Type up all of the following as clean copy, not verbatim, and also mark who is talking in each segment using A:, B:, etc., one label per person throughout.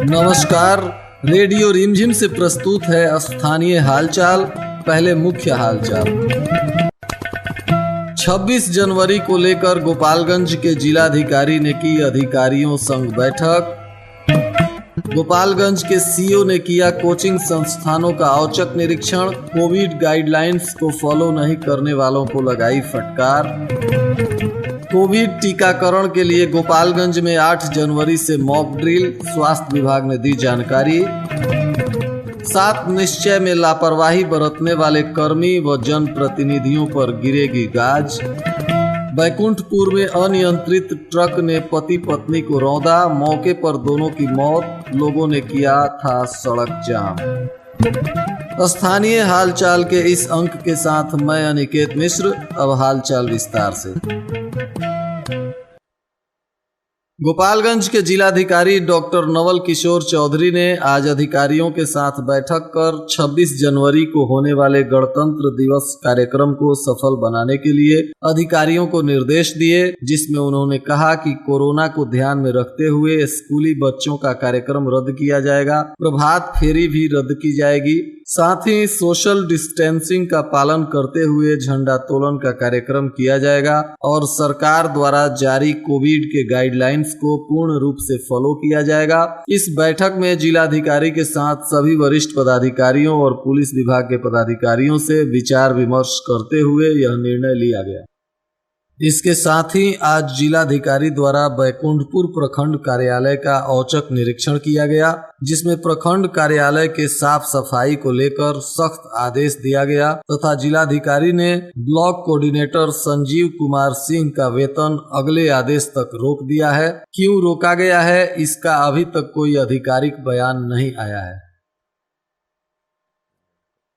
A: नमस्कार। रेडियो रिमझिम से प्रस्तुत है स्थानीय हालचाल। पहले मुख्य हालचाल। 26 जनवरी को लेकर गोपालगंज के जिलाधिकारी ने की अधिकारियों संग बैठक। गोपालगंज के सीओ ने किया कोचिंग संस्थानों का औचक निरीक्षण। कोविड गाइडलाइंस को फॉलो नहीं करने वालों को लगाई फटकार। कोविड टीकाकरण के लिए गोपालगंज में 8 जनवरी से मॉक ड्रिल, स्वास्थ्य विभाग ने दी जानकारी। 7 निश्चय में लापरवाही बरतने वाले कर्मी व जनप्रतिनिधियों पर गिरेगी गाज। बैकुंठपुर में अनियंत्रित ट्रक ने पति पत्नी को रौंदा, मौके पर दोनों की मौत, लोगों ने किया था सड़क जाम। स्थानीय हालचाल के इस अंक के साथ मैं अनिकेत मिश्र। अब हालचाल विस्तार से। गोपालगंज के जिलाधिकारी डॉक्टर नवल किशोर चौधरी ने आज अधिकारियों के साथ बैठक कर 26 जनवरी को होने वाले गणतंत्र दिवस कार्यक्रम को सफल बनाने के लिए अधिकारियों को निर्देश दिए, जिसमें उन्होंने कहा कि कोरोना को ध्यान में रखते हुए स्कूली बच्चों का कार्यक्रम रद्द किया जाएगा, प्रभात फेरी भी रद्द की जाएगी। साथ ही सोशल डिस्टेंसिंग का पालन करते हुए झंडोत्तोलन का कार्यक्रम किया जाएगा और सरकार द्वारा जारी कोविड के गाइडलाइंस को पूर्ण रूप से फॉलो किया जाएगा। इस बैठक में जिलाधिकारी के साथ सभी वरिष्ठ पदाधिकारियों और पुलिस विभाग के पदाधिकारियों से विचार विमर्श करते हुए यह निर्णय लिया गया। इसके साथ ही आज जिलाधिकारी द्वारा बैकुंठपुर प्रखंड कार्यालय का औचक निरीक्षण किया गया, जिसमें प्रखंड कार्यालय के साफ सफाई को लेकर सख्त आदेश दिया गया तथा जिलाधिकारी ने ब्लॉक कोऑर्डिनेटर संजीव कुमार सिंह का वेतन अगले आदेश तक रोक दिया है। क्यों रोका गया है, इसका अभी तक कोई आधिकारिक बयान नहीं आया है।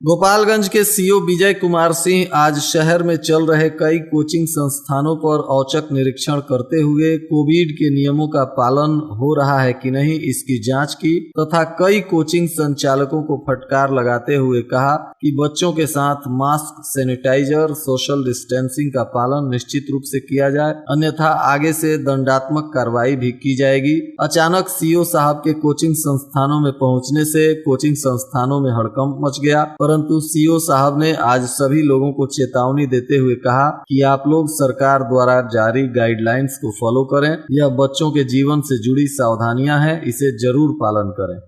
A: गोपालगंज के सीओ विजय कुमार सिंह आज शहर में चल रहे कई कोचिंग संस्थानों पर औचक निरीक्षण करते हुए कोविड के नियमों का पालन हो रहा है कि नहीं इसकी जांच की तथा कई कोचिंग संचालकों को फटकार लगाते हुए कहा कि बच्चों के साथ मास्क, सैनिटाइजर, सोशल डिस्टेंसिंग का पालन निश्चित रूप से किया जाए, अन्यथा आगे से दंडात्मक कार्रवाई भी की जाएगी। अचानक सीओ साहब के कोचिंग संस्थानों में पहुंचने से कोचिंग संस्थानों में हड़कंप मच गया, परंतु सीओ साहब ने आज सभी लोगों को चेतावनी देते हुए कहा कि आप लोग सरकार द्वारा जारी गाइडलाइंस को फॉलो करें। यह बच्चों के जीवन से जुड़ी सावधानियां हैं, इसे जरूर पालन करें।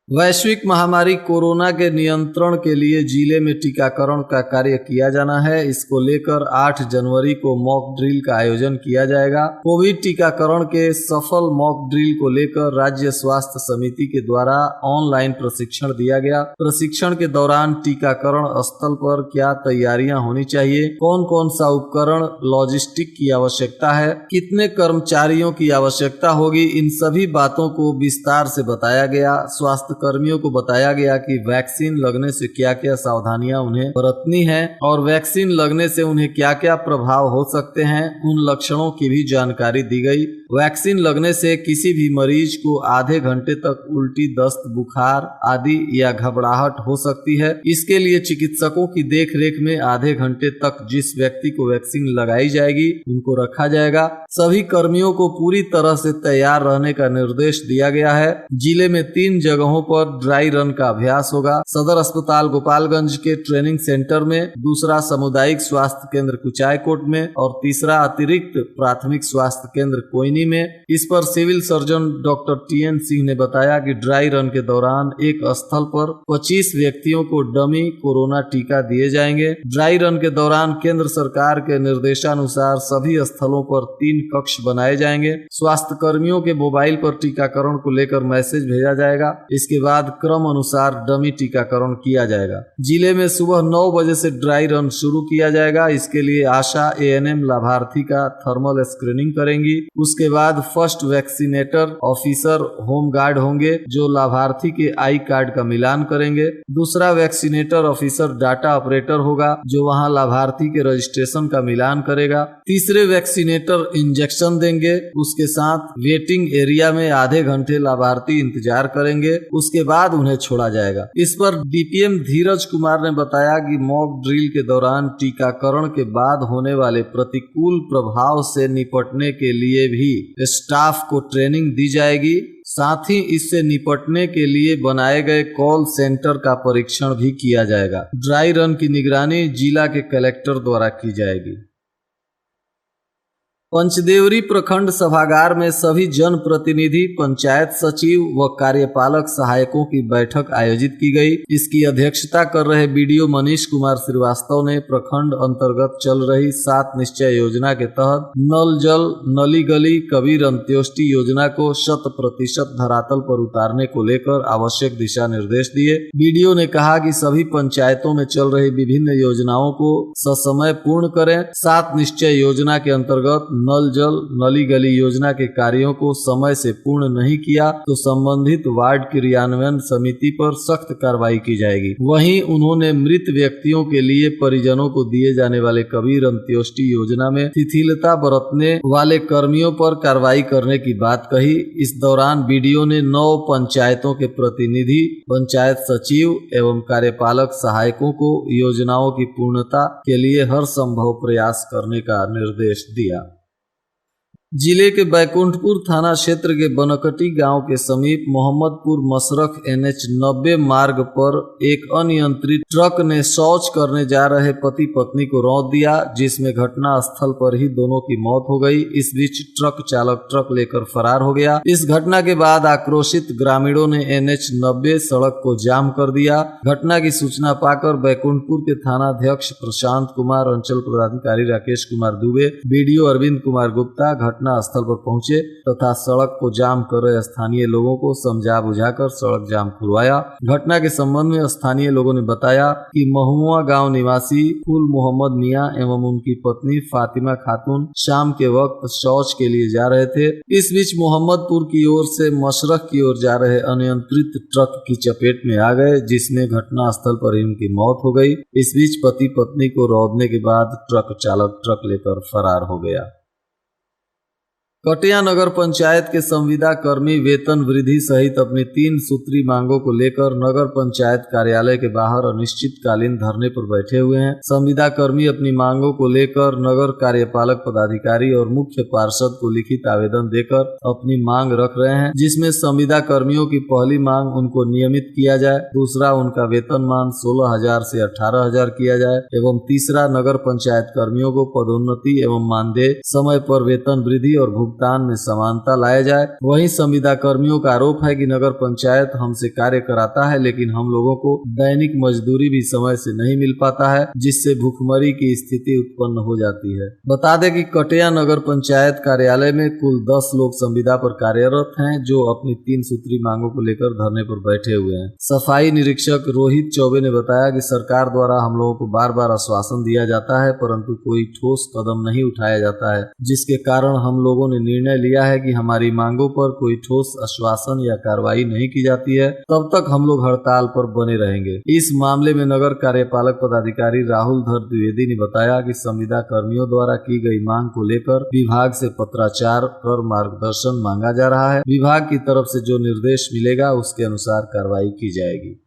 A: वैश्विक महामारी कोरोना के नियंत्रण के लिए जिले में टीकाकरण का कार्य किया जाना है। इसको लेकर 8 जनवरी को मॉक ड्रिल का आयोजन किया जाएगा। कोविड टीकाकरण के सफल मॉक ड्रिल को लेकर राज्य स्वास्थ्य समिति के द्वारा ऑनलाइन प्रशिक्षण दिया गया। प्रशिक्षण के दौरान टीकाकरण स्थल पर क्या तैयारियां होनी चाहिए, कौन कौन सा उपकरण, लॉजिस्टिक की आवश्यकता है, कितने कर्मचारियों की आवश्यकता होगी, इन सभी बातों को विस्तार से बताया गया। स्वास्थ्य कर्मियों को बताया गया कि वैक्सीन लगने से क्या क्या सावधानियां उन्हें बरतनी है और वैक्सीन लगने से उन्हें क्या क्या प्रभाव हो सकते हैं, उन लक्षणों की भी जानकारी दी गई। वैक्सीन लगने से किसी भी मरीज को आधे घंटे तक उल्टी, दस्त, बुखार आदि या घबराहट हो सकती है। इसके लिए चिकित्सकों की देखरेख में आधे घंटे तक जिस व्यक्ति को वैक्सीन लगाई जाएगी उनको रखा जाएगा। सभी कर्मियों को पूरी तरह से तैयार रहने का निर्देश दिया गया है। जिले में 3 जगहों पर ड्राई रन का अभ्यास होगा। सदर अस्पताल गोपालगंज के ट्रेनिंग सेंटर में, दूसरा सामुदायिक स्वास्थ्य केंद्र कुचायकोट में और तीसरा अतिरिक्त प्राथमिक स्वास्थ्य केंद्र कोयनी में। इस पर civil surgeon doctor TN Singh ने बताया कि ड्राई रन के दौरान एक स्थल पर 25 व्यक्तियों को डमी कोरोना टीका दिए जाएंगे। ड्राई रन के दौरान केंद्र सरकार के निर्देशानुसार सभी स्थलों पर 3 कक्ष बनाए जाएंगे। स्वास्थ्य कर्मियों के मोबाइल पर टीकाकरण को लेकर मैसेज भेजा जाएगा। इसके बाद क्रम अनुसार डमी टीकाकरण किया जाएगा। जिले में सुबह 9 बजे से ड्राई रन शुरू किया जाएगा। इसके लिए आशा ANM लाभार्थी का थर्मल स्क्रीनिंग करेंगी। उसके बाद first vaccinator officer home guard होंगे जो लाभार्थी के आई कार्ड का मिलान करेंगे। दूसरा वैक्सीनेटर ऑफिसर डाटा ऑपरेटर होगा जो वहां लाभार्थी के रजिस्ट्रेशन का मिलान करेगा। तीसरे वैक्सीनेटर इंजेक्शन देंगे। उसके साथ वेटिंग एरिया में आधे घंटे लाभार्थी इंतजार करेंगे। उसके बाद उन्हें छोड़ा जाएगा। इस पर डीपीएम धीरज कुमार ने बताया कि मॉक ड्रिल के दौरान टीकाकरण के बाद होने वाले प्रतिकूल प्रभाव से निपटने के लिए भी स्टाफ को ट्रेनिंग दी जाएगी। साथ ही इससे निपटने के लिए बनाए गए कॉल सेंटर का परीक्षण भी किया जाएगा। ड्राई रन की निगरानी जिला के कलेक्टर द्वारा की जाएगी। पंचदेवरी प्रखंड सभागार में सभी जनप्रतिनिधि, पंचायत सचिव व कार्यपालक सहायकों की बैठक आयोजित की गई। इसकी अध्यक्षता कर रहे बीडीओ मनीष कुमार श्रीवास्तव ने प्रखंड अंतर्गत चल रही 7 निश्चय योजना के तहत नल जल, नली गली, कबीर अंत्योष्टि योजना को 100% धरातल पर उतारने को लेकर आवश्यक दिशा निर्देश दिए। बीडीओ ने कहा कि सभी पंचायतों में चल रही विभिन्न योजनाओं को ससमय पूर्ण करें। 7 निश्चय योजना के अंतर्गत नल जल, नली गली योजना के कार्यों को समय से पूर्ण नहीं किया तो संबंधित वार्ड क्रियान्वयन समिति पर सख्त कार्रवाई की जाएगी। वहीं उन्होंने मृत व्यक्तियों के लिए परिजनों को दिए जाने वाले कबीर अंत्योष्टि योजना में शिथिलता बरतने वाले कर्मियों पर कार्रवाई करने की बात कही। इस दौरान बीडीओ ने 9 पंचायतों के प्रतिनिधि, पंचायत सचिव एवं कार्यपालक सहायकों को योजनाओं की पूर्णता के लिए हर संभव प्रयास करने का निर्देश दिया। जिले के बैकुंठपुर थाना क्षेत्र के बनकटी गांव के समीप मोहम्मदपुर मशरख NH 90 मार्ग पर एक अनियंत्रित ट्रक ने शौच करने जा रहे पति पत्नी को रौंद दिया, जिसमें घटना स्थल पर ही दोनों की मौत हो गई। इस बीच ट्रक चालक ट्रक लेकर फरार हो गया। इस घटना के बाद आक्रोशित ग्रामीणों ने NH 90 सड़क को जाम कर दिया। घटना की सूचना पाकर बैकुंठपुर के थानाध्यक्ष प्रशांत कुमार, अंचल पदाधिकारी राकेश कुमार दुबे, बीडीओ अरविंद कुमार गुप्ता घटना स्थल पर पहुंचे तथा सड़क को जाम कर रहे स्थानीय लोगों को समझा बुझाकर सड़क जाम खुलवाया। घटना के संबंध में स्थानीय लोगों ने बताया कि महुआ गांव निवासी फूल मोहम्मद मियां एवं उनकी पत्नी फातिमा खातून शाम के वक्त शौच के लिए जा रहे थे। इस बीच मोहम्मदपुर की ओर से मशरख की ओर जा रहे अनियंत्रित ट्रक की चपेट में आ गए, जिसमें घटना स्थल पर ही उनकी मौत हो गई। इस बीच पति पत्नी को रौंदने के बाद ट्रक चालक ट्रक लेकर फरार हो गया। कटिया नगर पंचायत के संविदा कर्मी वेतन वृद्धि सहित अपनी 3 सूत्री मांगों को लेकर नगर पंचायत कार्यालय के बाहर अनिश्चितकालीन धरने पर बैठे हुए हैं। संविदा कर्मी अपनी मांगों को लेकर नगर कार्यपालक पदाधिकारी और मुख्य पार्षद को लिखित आवेदन देकर अपनी मांग रख रहे हैं, जिसमें संविदा कर्मियों की पहली मांग उनको नियमित किया जाए, दूसरा उनका वेतनमान 16,000 से 18,000 किया जाए एवं तीसरा नगर पंचायत कर्मियों को पदोन्नति एवं मानदेय, समय पर वेतन वृद्धि और भुगतान में समानता लाया जाए। वहीं संविदा कर्मियों का आरोप है कि नगर पंचायत हमसे कार्य कराता है, लेकिन हम लोगों को दैनिक मजदूरी भी समय से नहीं मिल पाता है, जिससे भूखमरी की स्थिति उत्पन्न हो जाती है। बता दें कि कटिया नगर पंचायत कार्यालय में कुल 10 लोग संविदा पर कार्यरत हैं, जो अपनी 3 सूत्री मांगों को लेकर धरने पर बैठे हुए हैं। सफाई निरीक्षक रोहित चौबे ने बताया कि सरकार द्वारा हम लोगों को बार बार आश्वासन दिया जाता है, परंतु कोई ठोस कदम नहीं उठाया जाता है, जिसके कारण हम लोगों ने निर्णय लिया है कि हमारी मांगों पर कोई ठोस आश्वासन या कार्रवाई नहीं की जाती है, तब तक हम लोग हड़ताल पर बने रहेंगे। इस मामले में नगर कार्यपालक पदाधिकारी राहुल धर द्विवेदी ने बताया कि संविदा कर्मियों द्वारा की गई मांग को लेकर विभाग से पत्राचार कर मार्गदर्शन मांगा जा रहा है। विभाग की तरफ से जो निर्देश मिलेगा उसके अनुसार कार्रवाई की जाएगी।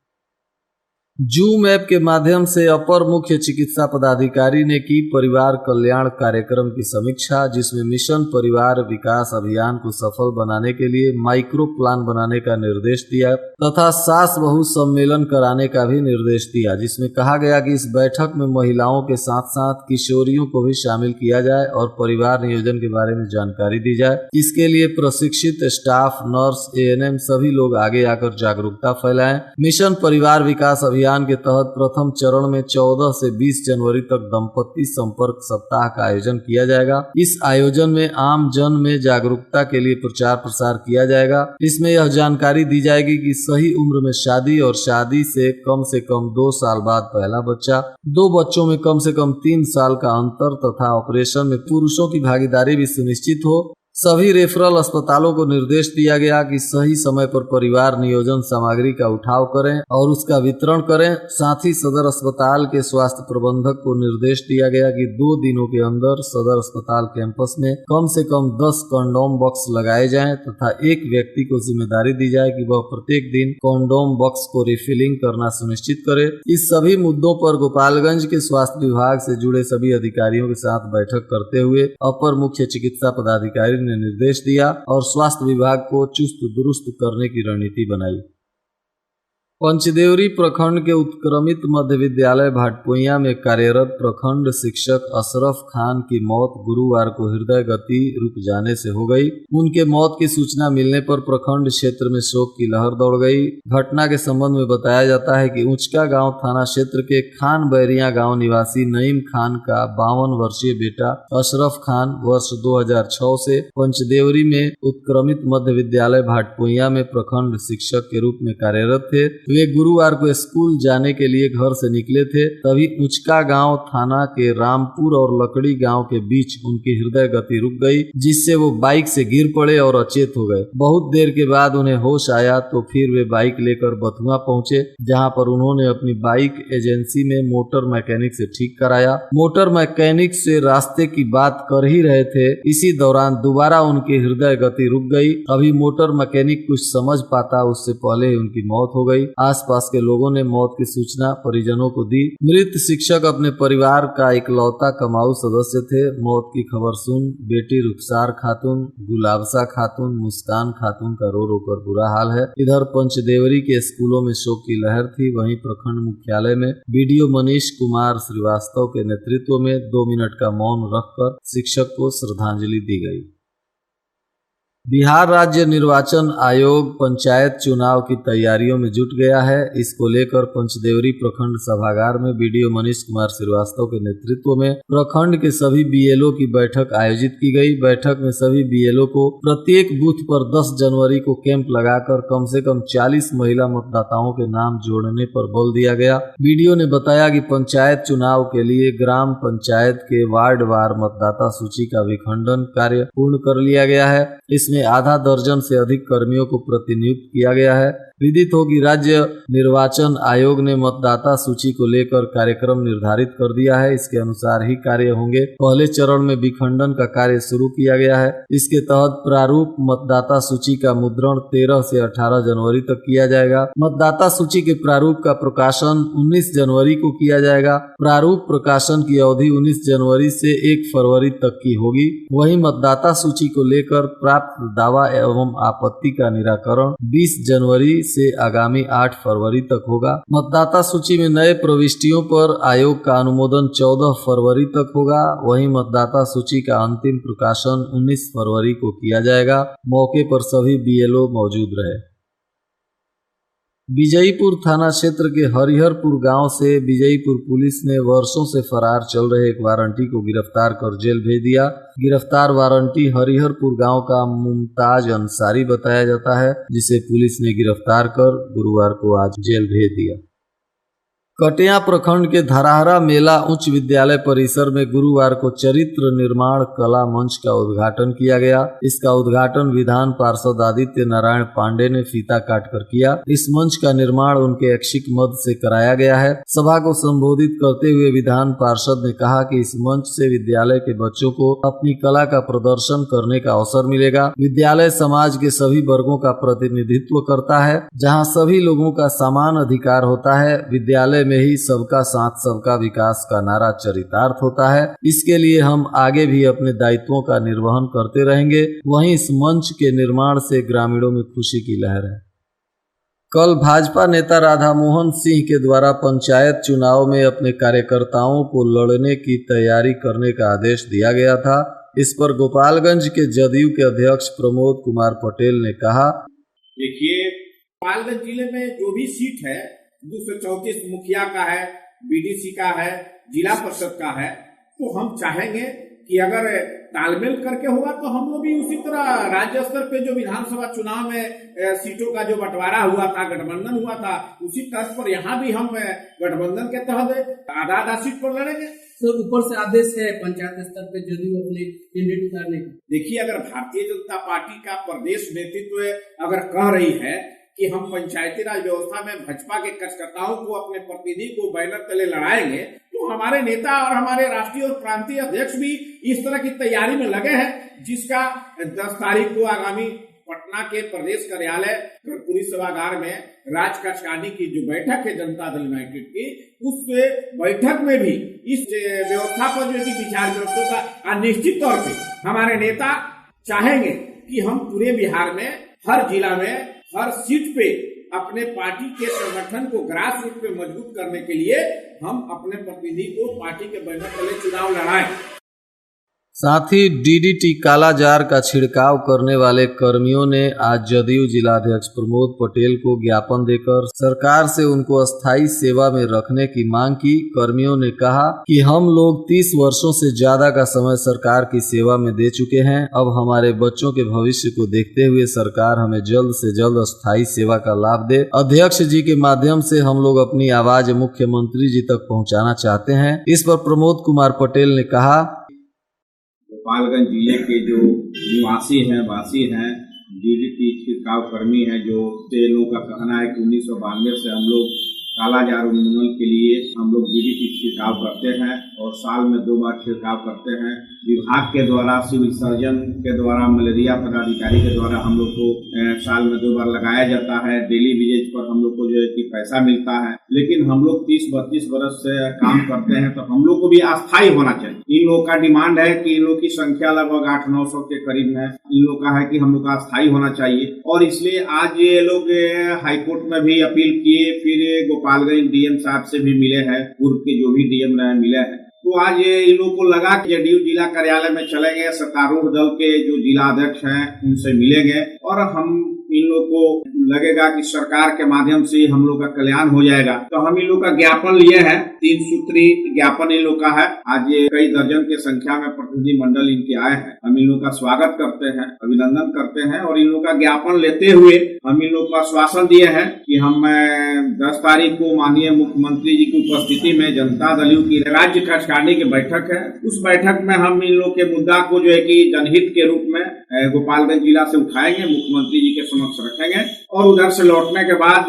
A: जूम ऐप के माध्यम से अपर मुख्य चिकित्सा पदाधिकारी ने की परिवार कल्याण कार्यक्रम की समीक्षा, जिसमें मिशन परिवार विकास अभियान को सफल बनाने के लिए माइक्रो प्लान बनाने का निर्देश दिया तथा सास बहू सम्मेलन कराने का भी निर्देश दिया, जिसमें कहा गया कि इस बैठक में महिलाओं के साथ साथ किशोरियों को भी शामिल किया जाए और परिवार नियोजन के बारे में जानकारी दी जाए। इसके लिए प्रशिक्षित स्टाफ, नर्स, ANM सभी लोग आगे आकर जागरूकता फैलाएं। मिशन परिवार विकास अभियान के तहत प्रथम चरण में 14 से 20 जनवरी तक दंपति संपर्क सप्ताह का आयोजन किया जाएगा। इस आयोजन में आम जन में जागरूकता के लिए प्रचार प्रसार किया जाएगा। इसमें यह जानकारी दी जाएगी कि सही उम्र में शादी और शादी से कम 2 साल बाद पहला बच्चा, 2 बच्चों में कम से कम 3 साल का अंतर तथा ऑपरेशन में पुरुषों की भागीदारी भी सुनिश्चित हो। सभी रेफरल अस्पतालों को निर्देश दिया गया कि सही समय पर परिवार नियोजन सामग्री का उठाव करें और उसका वितरण करें। साथ ही सदर अस्पताल के स्वास्थ्य प्रबंधक को निर्देश दिया गया कि 2 दिनों के अंदर सदर अस्पताल कैंपस में कम से कम 10 कंडोम बॉक्स लगाए जाएं तथा एक व्यक्ति को जिम्मेदारी दी जाए कि वह प्रत्येक दिन कंडोम बॉक्स को रिफिलिंग करना सुनिश्चित करे। इस सभी मुद्दों पर गोपालगंज के स्वास्थ्य विभाग से जुड़े सभी अधिकारियों के साथ बैठक करते हुए अपर मुख्य चिकित्सा पदाधिकारी ने निर्देश दिया और स्वास्थ्य विभाग को चुस्त दुरुस्त करने की रणनीति बनाई। पंचदेवरी प्रखंड के उत्क्रमित मध्य विद्यालय भाटपुइया में कार्यरत प्रखंड शिक्षक अशरफ खान की मौत गुरुवार को हृदय गति रुक जाने से हो गई। उनके मौत की सूचना मिलने पर प्रखंड क्षेत्र में शोक की लहर दौड़ गई। घटना के संबंध में बताया जाता है कि ऊंचका गांव थाना क्षेत्र के खान बैरिया गांव निवासी नईम खान का 52 वर्षीय बेटा अशरफ खान वर्ष 2006 से पंचदेवरी में उत्क्रमित मध्य विद्यालय भाटपुइया में प्रखंड शिक्षक के रूप में कार्यरत थे। वे गुरुवार को स्कूल जाने के लिए घर से निकले थे, तभी ऊंचका गांव थाना के रामपुर और लकड़ी गांव के बीच उनकी हृदय गति रुक गई, जिससे वो बाइक से गिर पड़े और अचेत हो गए। बहुत देर के बाद उन्हें होश आया तो फिर वे बाइक लेकर बथुआ पहुंचे, जहां पर उन्होंने अपनी बाइक एजेंसी में मोटर मैकेनिक से ठीक कराया। मोटर मैकेनिक से रास्ते की बात कर ही रहे थे, इसी दौरान दोबारा उनकी हृदय गति रुक गई। अभी मोटर मैकेनिक कुछ समझ पाता उससे पहले ही उनकी मौत हो गई। आसपास के लोगों ने मौत की सूचना परिजनों को दी। मृत शिक्षक अपने परिवार का इकलौता कमाऊ सदस्य थे। मौत की खबर सुन बेटी रुखसार खातून, गुलाबसा खातून, मुस्कान खातून का रो रो कर बुरा हाल है। इधर पंचदेवरी के स्कूलों में शोक की लहर थी। वहीं प्रखंड मुख्यालय में बीडीओ मनीष कुमार श्रीवास्तव के नेतृत्व में 2 मिनट का मौन रखकर शिक्षक को श्रद्धांजलि दी गई। बिहार राज्य निर्वाचन आयोग पंचायत चुनाव की तैयारियों में जुट गया है। इसको लेकर पंचदेवरी प्रखंड सभागार में बीडीओ मनीष कुमार श्रीवास्तव के नेतृत्व में प्रखंड के सभी बीएलओ की बैठक आयोजित की गई। बैठक में सभी बीएलओ को प्रत्येक बूथ पर 10 जनवरी को कैंप लगाकर कम से कम 40 महिला मतदाताओं के नाम जोड़ने पर बल दिया गया। बीडीओ ने बताया कि पंचायत चुनाव के लिए ग्राम पंचायत के वार्डवार मतदाता सूची का विखंडन कार्य पूर्ण कर लिया गया है। इसमें आधा दर्जन से अधिक कर्मियों को प्रतिनियुक्त किया गया है। विदित हो कि राज्य निर्वाचन आयोग ने मतदाता सूची को लेकर कार्यक्रम निर्धारित कर दिया है। इसके अनुसार ही कार्य होंगे। पहले चरण में विखंडन का कार्य शुरू किया गया है। इसके तहत प्रारूप मतदाता सूची का मुद्रण 13 से 18 जनवरी तक किया जाएगा। मतदाता सूची के प्रारूप का प्रकाशन 19 जनवरी को किया जाएगा। प्रारूप प्रकाशन की अवधि 19 जनवरी से 1 फरवरी तक की होगी। वहीं मतदाता सूची को लेकर प्राप्त दावा एवं आपत्ति का निराकरण 20 जनवरी से आगामी 8 फरवरी तक होगा। मतदाता सूची में नए प्रविष्टियों पर आयोग का अनुमोदन 14 फरवरी तक होगा। वहीं मतदाता सूची का अंतिम प्रकाशन 19 फरवरी को किया जाएगा। मौके पर सभी बीएलओ मौजूद रहे। विजयीपुर थाना क्षेत्र के हरिहरपुर गांव से विजयीपुर पुलिस ने वर्षों से फरार चल रहे एक वारंटी को गिरफ्तार कर जेल भेज दिया। गिरफ्तार वारंटी हरिहरपुर गांव का मुमताज अंसारी बताया जाता है, जिसे पुलिस ने गिरफ्तार कर गुरुवार को आज जेल भेज दिया। कटिया प्रखंड के धराहरा मेला उच्च विद्यालय परिसर में गुरुवार को चरित्र निर्माण कला मंच का उद्घाटन किया गया। इसका उद्घाटन विधान पार्षद आदित्य नारायण पांडे ने फीता काटकर किया। इस मंच का निर्माण उनके ऐच्छिक मद से कराया गया है। सभा को संबोधित करते हुए विधान पार्षद ने कहा कि इस मंच से विद्यालय के बच्चों को अपनी कला का प्रदर्शन करने का अवसर मिलेगा। विद्यालय समाज के सभी वर्गों का प्रतिनिधित्व करता है, जहाँ सभी लोगों का समान अधिकार होता है। विद्यालय में ही सबका साथ सबका विकास का नारा चरितार्थ होता है। इसके लिए हम आगे भी अपने दायित्वों का निर्वहन करते रहेंगे। वहीं इस मंच के निर्माण से ग्रामीणों में खुशी की लहर है। कल भाजपा नेता राधा मोहन सिंह के द्वारा पंचायत चुनाव में अपने कार्यकर्ताओं को लड़ने की तैयारी करने का आदेश दिया गया था। इस पर गोपालगंज के जदयू के अध्यक्ष प्रमोद कुमार पटेल ने कहा,
B: देखिए, गोपालगंज जिले में जो भी सीट है 234 मुखिया का है, बीडीसी का है, जिला परिषद का है, तो हम चाहेंगे कि अगर तालमेल करके हुआ तो हम लोग भी उसी तरह राज्य स्तर पे जो विधानसभा चुनाव में सीटों का जो बंटवारा हुआ था, गठबंधन हुआ था, उसी तर्ज पर यहाँ भी हम गठबंधन के तहत आधा आधा सीट पर लड़ेंगे।
C: सर ऊपर से आदेश है पंचायत स्तर पे जदयू अपने कैंडिडेट उतारने का?
B: देखिए, अगर भारतीय जनता पार्टी का प्रदेश नेतृत्व अगर कह रही है कि हम पंचायती राज व्यवस्था में भाजपा के कार्यकर्ताओं को, अपने प्रतिनिधि को बैनर तले लड़ाएंगे, तो हमारे नेता और हमारे राष्ट्रीय और प्रांतीय अध्यक्ष भी इस तरह की तैयारी में लगे हैं, जिसका 10 तारीख को आगामी पटना के प्रदेश कार्यालय कर्पूरी सभागार में राज्य कार्यकारिणी की जो बैठक है जनता दल यूनाइटेड की, उस बैठक में भी इस व्यवस्था पर जो विचार विमर्श होगा। निश्चित तौर पे हमारे नेता चाहेंगे कि हम पूरे बिहार में हर जिला में हर सीट पे अपने पार्टी के संगठन को ग्रास रूट पे मजबूत करने के लिए हम अपने प्रतिनिधि को पार्टी के बैनर तले चुनाव लड़ाएं।
A: साथ ही डीडीटी कालाजार का छिड़काव करने वाले कर्मियों ने आज जदयू जिलाध्यक्ष प्रमोद पटेल को ज्ञापन देकर सरकार से उनको अस्थायी सेवा में रखने की मांग की। कर्मियों ने कहा कि हम लोग 30 वर्षों से ज्यादा का समय सरकार की सेवा में दे चुके हैं। अब हमारे बच्चों के भविष्य को देखते हुए सरकार हमें जल्द से जल्द अस्थायी सेवा का लाभ दे। अध्यक्ष जी के माध्यम से हम लोग अपनी आवाज मुख्यमंत्री जी तक पहुँचाना चाहते हैं। इस पर प्रमोद कुमार पटेल ने कहा,
D: गोपालगंज जिले के जो निवासी हैं, वासी हैं, डीडीटी छिड़काव कर्मी हैं, जो लोगों का कहना है कि 1992 से हम लोग कालाजार उन्मूलन के लिए हम लोग डीडीटी छिड़काव करते हैं और साल में 2 बार छिड़काव करते हैं। विभाग के द्वारा, सिविल सर्जन के द्वारा, मलेरिया पदाधिकारी के द्वारा हम लोग को साल में 2 बार लगाया जाता है। डेली विजेज पर हम लोग को जो है कि पैसा मिलता है। लेकिन हम लोग 30-32 वर्ष से काम करते हैं, तो हम लोग को भी अस्थायी होना चाहिए। इन लोगों का डिमांड है कि इन लोग की संख्या लगभग 800-900 के करीब है। इन लोग का है कि हम लोग का अस्थायी होना चाहिए और इसलिए आज ये लोग हाईकोर्ट में भी अपील किए, फिर गोपालगंज डीएम साहब से भी मिले हैं, पूर्व के जो भी डीएम मिले हैं। तो आज इन लोगों को लगा कि जदयू जिला कार्यालय में चलेंगे, सत्तारूढ़ दल के जो जिला अध्यक्ष हैं उनसे मिलेंगे और हम इन लोग को लगेगा कि सरकार के माध्यम से हम लोग का कल्याण हो जाएगा। तो हम इन लोग का ज्ञापन लिए हैं, 3 सूत्री ज्ञापन इन लोग का है। आज ये कई दर्जन के संख्या में प्रतिनिधि मंडल इनके आए हैं। हम इन लोग का स्वागत करते हैं, अभिनंदन करते हैं और इन लोग का ज्ञापन लेते हुए हम इन लोग को आश्वासन दिए हैं कि हम 10 तारीख को माननीय मुख्यमंत्री जी की उपस्थिति में जनता दल की राज्य कार्यकारिणी की बैठक है, उस बैठक में हम इन लोग के मुद्दा को जो है कि जनहित के रूप में गोपालगंज जिला से उठाएंगे, मुख्यमंत्री जी के समक्ष रखेंगे और उधर से लौटने के बाद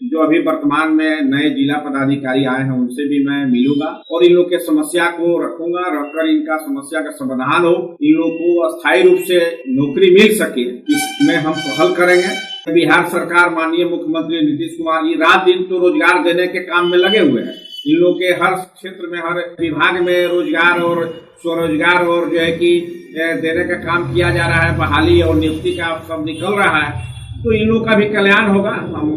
D: जो अभी वर्तमान में नए जिला पदाधिकारी आए हैं उनसे भी मैं मिलूंगा और इन लोग के समस्या को रखूंगा, रखकर इनका समस्या का समाधान हो, इन लोग को अस्थायी रूप से नौकरी मिल सके, इसमें हम पहल करेंगे। बिहार सरकार, माननीय मुख्यमंत्री नीतीश कुमार जी रात दिन तो रोजगार देने के काम में लगे हुए हैं। इन लोग के हर क्षेत्र में, हर विभाग में रोजगार और स्वरोजगार और जो है कि देने का काम किया जा रहा है, बहाली और नियुक्ति का सब निकल रहा है। तो इन लोगों का भी कल्याण होगा। हम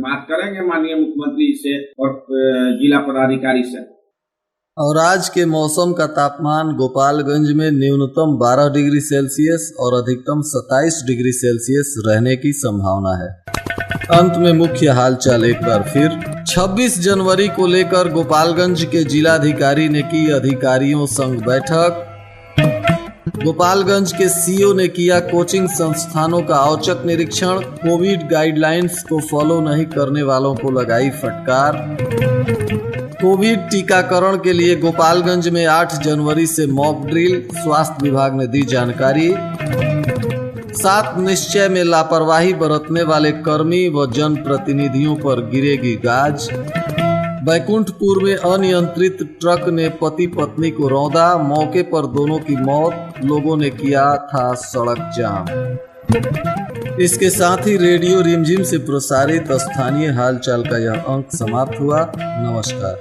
D: बात करेंगे माननीय मुख्यमंत्री से और जिला पदाधिकारी से।
A: और आज के मौसम का तापमान गोपालगंज में न्यूनतम 12 डिग्री सेल्सियस और अधिकतम 27 डिग्री सेल्सियस रहने की संभावना है। अंत में मुख्य हालचाल एक बार फिर। 26 जनवरी को लेकर गोपालगंज के जिलाधिकारी ने की अधिकारियों संग बैठक। गोपालगंज के सीईओ ने किया कोचिंग संस्थानों का औचक निरीक्षण। कोविड गाइडलाइंस को फॉलो नहीं करने वालों को लगाई फटकार। कोविड टीकाकरण के लिए गोपालगंज में 8 जनवरी से मॉक ड्रिल, स्वास्थ्य विभाग ने दी जानकारी। 7 निश्चय में लापरवाही बरतने वाले कर्मी व जनप्रतिनिधियों पर गिरेगी गाज। बैकुंठपुर में अनियंत्रित ट्रक ने पति पत्नी को रौंदा, मौके पर दोनों की मौत, लोगों ने किया था सड़क जाम। इसके साथ ही रेडियो रिमझिम से प्रसारित स्थानीय हालचाल का यह अंक समाप्त हुआ। नमस्कार।